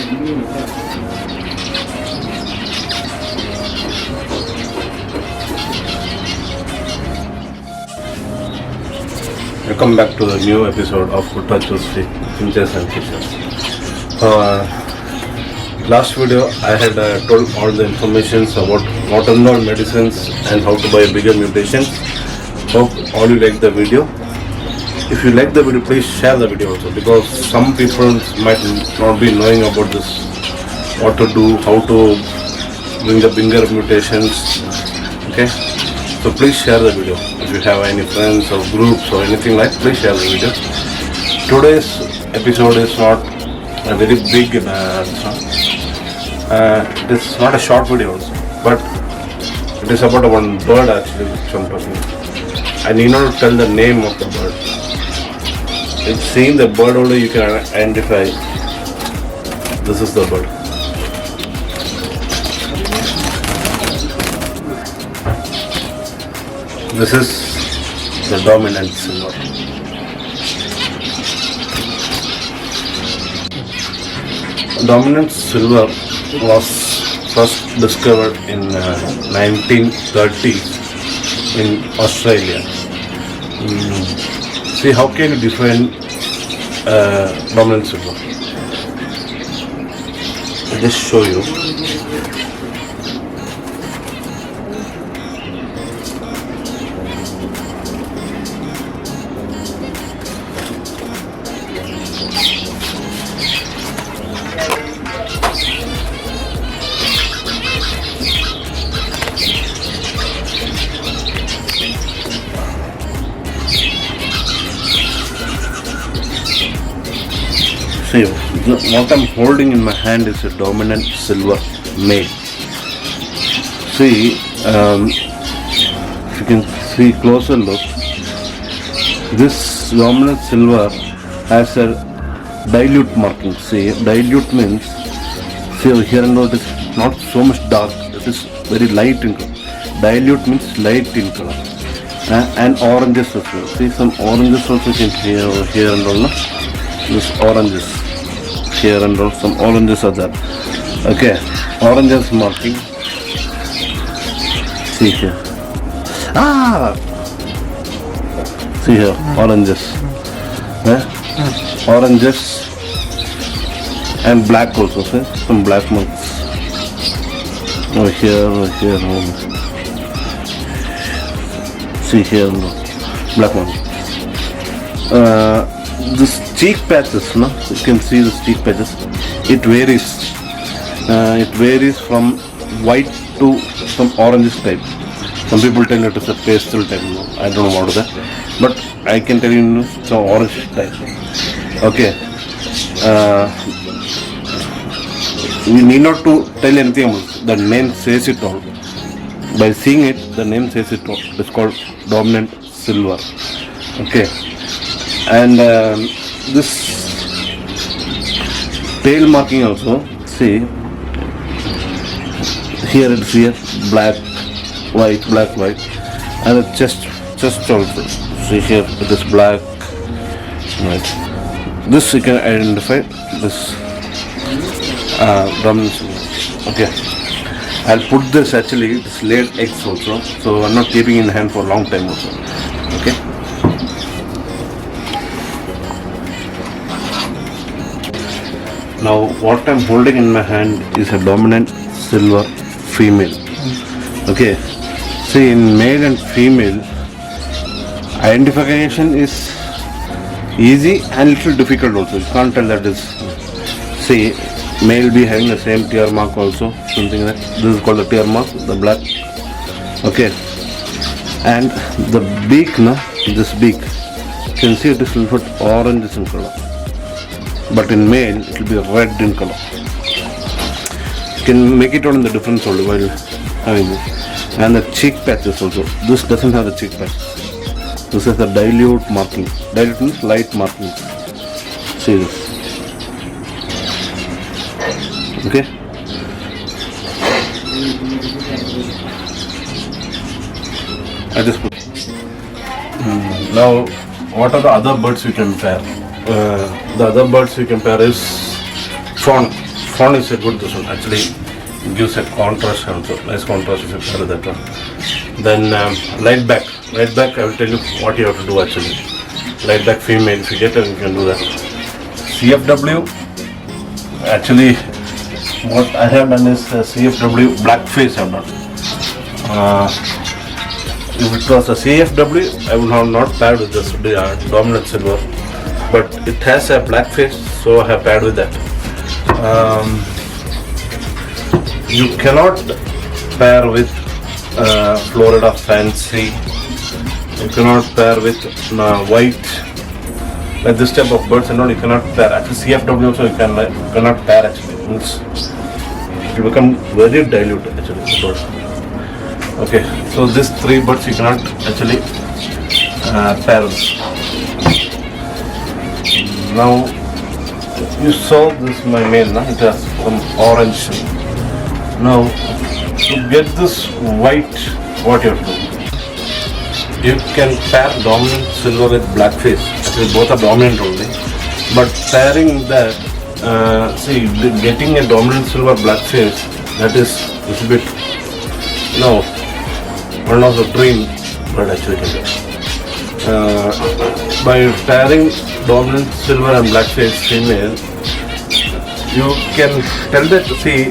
Welcome back to the new episode of Good Touch with Finches and Finches. Last video I had told all the information about what are known medicines and how to buy a bigger mutation. Hope all you like the video. If you like the video, please share the video also, because some people might not be knowing about this, what to do, how to bring the bigger mutations. Okay, so please share the video. If you have any friends or groups or anything like, please share the video. Today's episode is not a very big, it is not a short video also, but it is about one bird actually, which I'm talking. I need not tell the name of the bird. It's seeing the bird only you can identify. This is the bird. This is the dominant silver. Dominant silver was first discovered in 1930s in Australia. See, how can you define dominant silver? I'll just show you. See, what I'm holding in my hand is a dominant silver male. See, if you can see closer look, this dominant silver has a dilute marking. See, dilute means, see over here and all, it is not so much dark, it is very light in color. Dilute means light in color. And oranges as well. See, some oranges also you can see over here and all. No? This oranges here and all, some oranges are there. Okay, oranges marking. See here. See here, oranges. Oranges and black also. See, some black marks. Over here. See here, black one. This cheek patches, no? You can see the cheek patches. It varies. It varies from white to some orange type. Some people tell it is a pastel type. No? I don't know what is that, but I can tell you it's an orange type. Okay. We need not to tell anything else. The name says it all. By seeing it, the name says it all. It's called dominant silver. Okay. And this tail marking also, see, here it's here, black, white, and the chest also, see here it is black, white. This you can identify, this dominant silver. Okay, I'll put this, actually it's laid eggs also, so I'm not keeping in hand for a long time also. Okay. Now what I'm holding in my hand is a dominant silver female. Okay. See, in male and female, identification is easy and little difficult also. You can't tell that is. See, male be having the same tear mark also, something like that. This is called the tear mark, the black. Okay. And the beak, no, this beak, you can see it is a little bit orange in color. But in male, it will be red in color. You can make it out in the difference only while having this. And the cheek patches also. This doesn't have the cheek patch. This is the dilute marking. Dilute means light marking. See this. Okay. I just put. Now, what are the other birds we can pair? The other birds we can pair is fawn. font is a good this one. Actually it gives a contrast also. Nice contrast if you pair that one. Then light back. Light back I will tell you what you have to do actually. Light back female, if you get it you can do that. CFW, actually what I have done is CFW blackface I have done. If it was a CFW, I would have not paired with this dominant silver, but it has a blackface, so I have paired with that. You cannot pair with Florida Fancy. You cannot pair with white. Like this type of birds and all, you cannot pair. Actually, CFW also you cannot pair actually. It will become very dilute actually. The bird. Okay, so these three birds you cannot actually pair with. Now you saw this my male, na? It has some orange. Now to get this white, what you have to do? You can pair dominant silver with blackface. Actually, both are dominant only. But pairing that, see, getting a dominant silver blackface, that is a little bit, one of the dream bird actually can do. By pairing dominant silver and blackface female, you can tell that, see,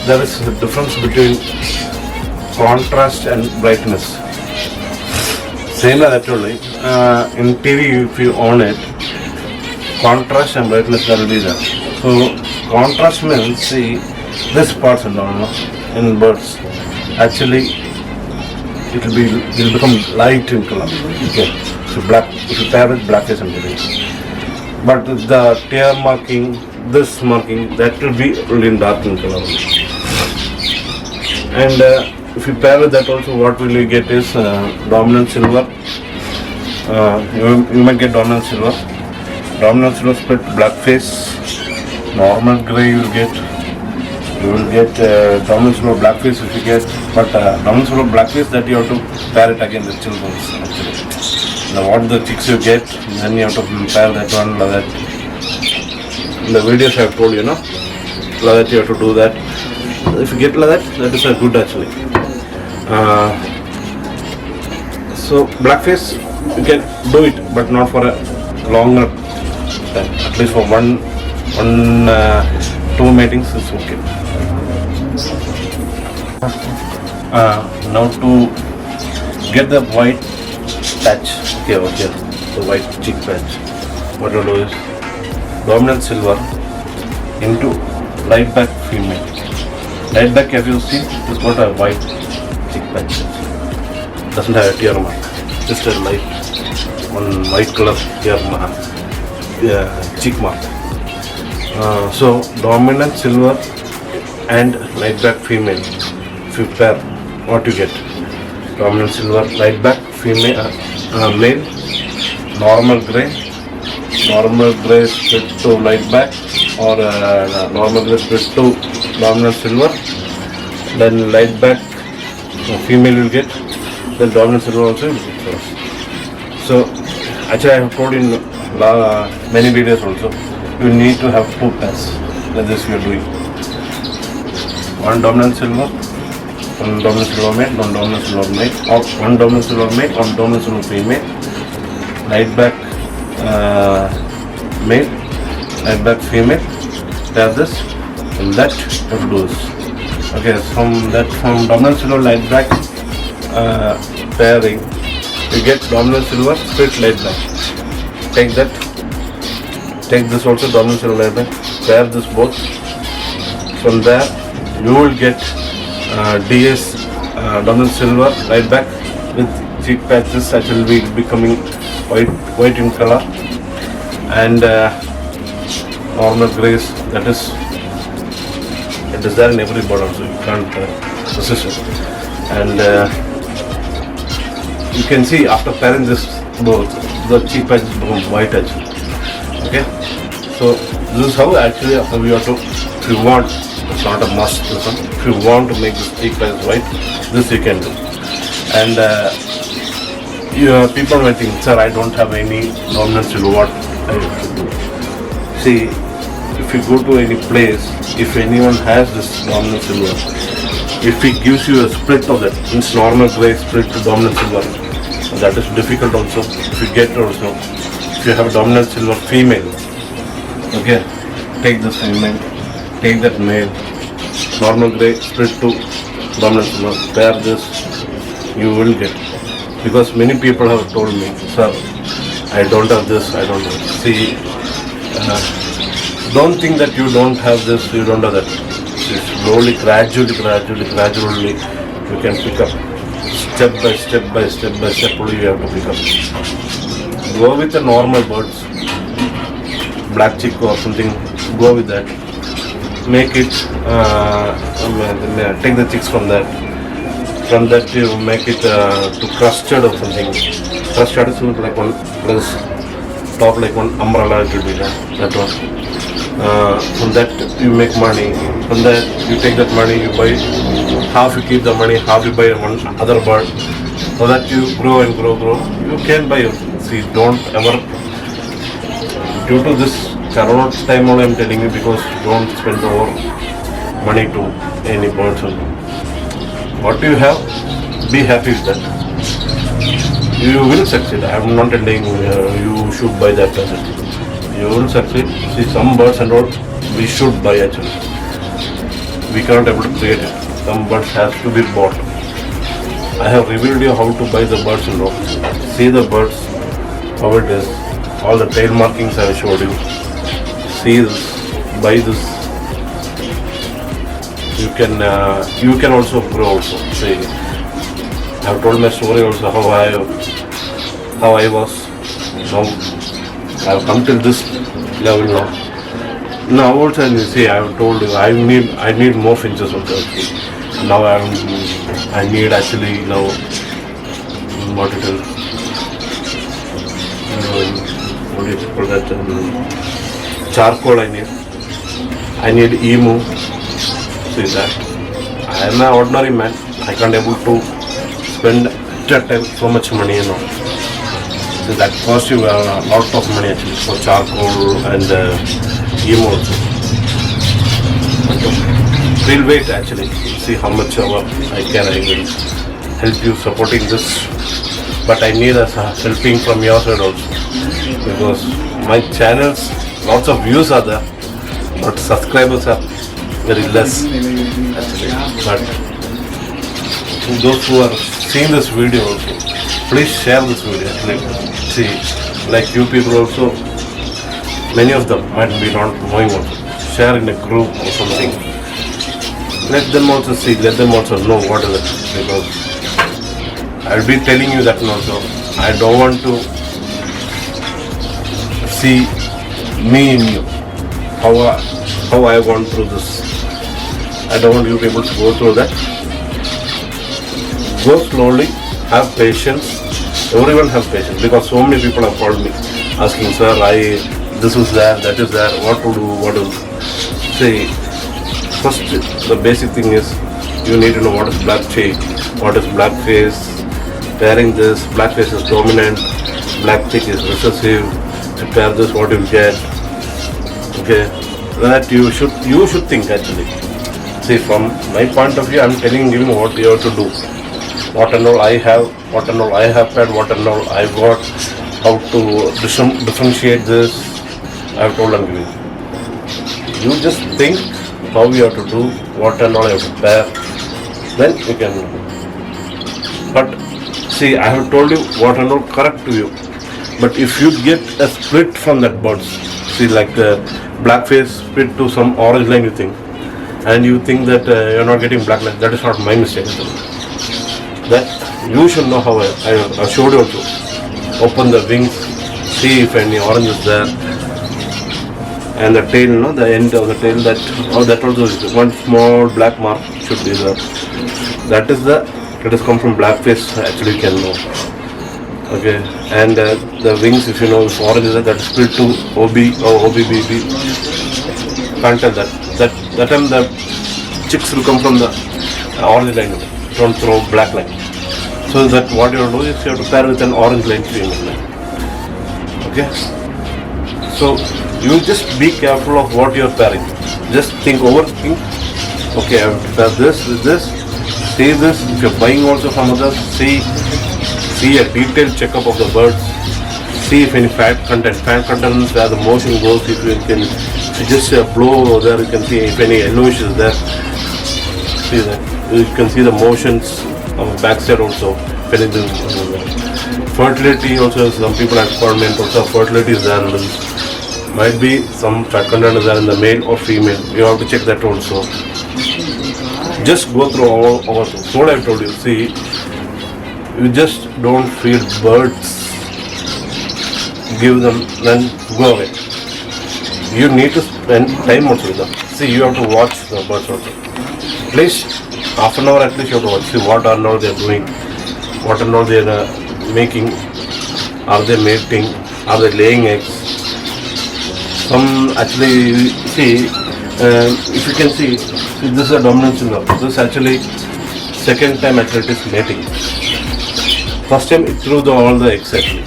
there is a difference between contrast and brightness. Same like that only. In TV, if you on it, contrast and brightness will be there. So contrast means, see, this parts and all in birds. Actually, it will become light in color. Okay, so black. If you pair with blackface and green. But the tear marking, this marking, that will be really dark in color. And if you pair with that also, what will you get is dominant silver. You might get dominant silver. Dominant silver split blackface. Normal grey you will get. You will get dominant silver blackface if you get. But dominant silver blackface, that you have to pair it again with children's actually. Now what the chicks you get, then you have to pair that one like that. In the videos I have told you, like that you have to do that. If you get like that, that is a good actually. So blackface you can do it, but not for a longer time. At least for two matings is okay. Now to get the white patch, okay, the white cheek patch, what you do is dominant silver into light back female. Light back, as you see, is got a white cheek patch. Doesn't have a tear mark, just a light, one white color tear mark, cheek mark. So dominant silver and light back female. If you pair, what you get? Dominant silver, light back female, male, normal grey split to light back, or normal grey split to dominant silver. Then light back female will get. Then dominant silver also will get. So actually I have told in many videos also, you need to have two pairs like this you are doing. One dominant silver, one dominant silver male, one dominant silver male, or one dominant silver male, one dominant silver female, light back male, light back female, have this, and that you have to do this. Okay, from dominant silver light back pairing, you get dominant silver split light back. Take that, take this also dominant silver light back, pair this both. From there you will get DS dominant silver light back with cheek patches that will be becoming white in color, and normal grays, that is, it is there in every bird also, you can't resist it. And you can see after pairing this both, the cheek patches become white actually. Okay, so this is how actually we have to, if you want, it's not a must this one, if you want to make this cheek patches white, this you can do. And people may think, sir, I don't have any dominant silver, what I should do? See, if if you go to any place, if anyone has this dominant silver, if he gives you a split of that, means normal grey split to dominant silver, that is difficult also. If you get also, if you have dominant silver female, okay, take this female, take that male, normal grey split to dominant silver, pair this, you will get. Because many people have told me, sir, I don't have this, I don't have. See, don't think that you don't have this, you don't have that. See, slowly, gradually, you can pick up. Step by step, only you have to pick up. Go with the normal birds, black chick or something, go with that. Make it, take the chicks from that. From that you make it to custard or something. Custard is like one plus top like one umbrella, it will be that one. From that you make money. From that you take that money, you buy half, you keep the money, half you buy one other bird. So that you grow and grow. You can buy. See, don't ever. Due to this Corona time only, I'm telling you, because don't spend over money to any birds. What you have, be happy with that. You will succeed. I am not telling you should buy that person. You will succeed. See, some birds and all we should buy actually. We can't able to create it. Some birds has to be bought. I have revealed you how to buy the birds and all. See the birds, how it is. All the tail markings I have showed you. See this, buy this. You can also grow also. See, I have told my story also how I was. Now I have come till this level now. Now also you see, I have told you I need more finches also. Now I need actually now what it is. What do you call that? Charcoal I need emu. See that. I am an ordinary man. I can't able to spend at a time so much money, you know. So that costs you a lot of money actually for charcoal and emu also. We'll wait actually. See how much I will help you supporting this. But I need a helping from your side also. Because my channels, lots of views are there, but subscribers are very less actually. But those who are seeing this video also, please share this video. See, like you people also, many of them might be not knowing also. Share in a group or something. Let them also see, let them also know what is it. Because I'll be telling you that also. I don't want to see me in you. How I gone through this. I don't want you people to go through that. Go slowly, have patience. Everyone have patience, because so many people have called me asking, sir, this is there, that is there, what to do, what to do. See, first the basic thing is you need to know what is black chick, what is black face. Pairing this, black face is dominant, black chick is recessive. To pair this, what you get. Okay, that you should think actually. See, from my point of view, I'm telling you what you have to do. What and all I have, what and all I have paired, what and all I got, how to differentiate this, I have told and given. You just think how you have to do, what and all you have to pair, then you can. But see, I have told you what and all correct to you. But if you get a split from that birds, see, like the black face split to some orange line, you think, and you think that you're not getting black line, that is not my mistake. That you should know how I showed you also. Open the wings, see if any orange is there, and the tail, the end of the tail, that also is one small black mark should be there. That has come from black face, actually you can know. Okay, and the wings, if you know, if orange is there, that is split to OB or OBBB. Can't tell that. That time the chicks will come from the orange line. Don't throw black line. So that what you have to do is you have to pair with an orange line, female line. Okay. So You just be careful of what you're pairing. Just overthink. Okay, I have to pair this with this. See this. If you're buying also from others, see a detailed checkup of the birds. See if any fat content where the motion goes. If you just blow over there, you can see if any yellowish is there. See that. You can see the motions on the backside also. If anything, fertility also, some people have comment also, fertility is there. Might be some fat content is there in the male or female. You have to check that also. Just go through all things. What I've told you. See, you just don't feed birds. Give them, then go away. You need to spend time also with them. See, you have to watch the birds also. At least half an hour at least you have to watch. See what are now they are doing, what are now they are making, are they mating, are they laying eggs. Some actually, see, if you can see this is a dominant signal. This actually second time actually it is mating. First time it threw all the eggs actually.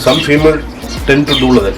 Some female tend to do that.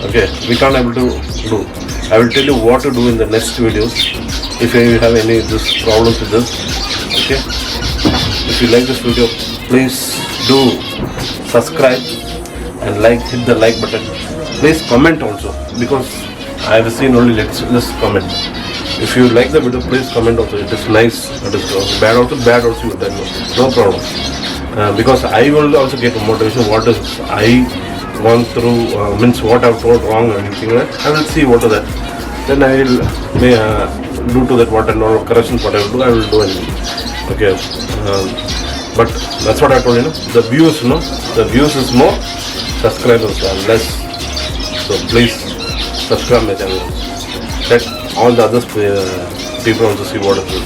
Okay, we can't able to do. I will tell you what to do in the next videos. If you have any problems with this, okay. If you like this video, please do subscribe and hit the like button. Please comment also, because I have seen only let's comment. If you like the video, please comment also. It is nice. It is bad also you tell me. No problem. Because I will also get motivation. What is I gone through, means what I've told wrong or anything like that. I will see what is that. Then I will do to that what and all corrections what I will do anything. Okay. But that's what I told you. The views, the views is more, subscribers are less. So please subscribe my channel. Let all the other people also see what it is.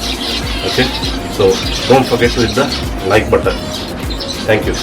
Okay. So don't forget to hit the like button. Thank you.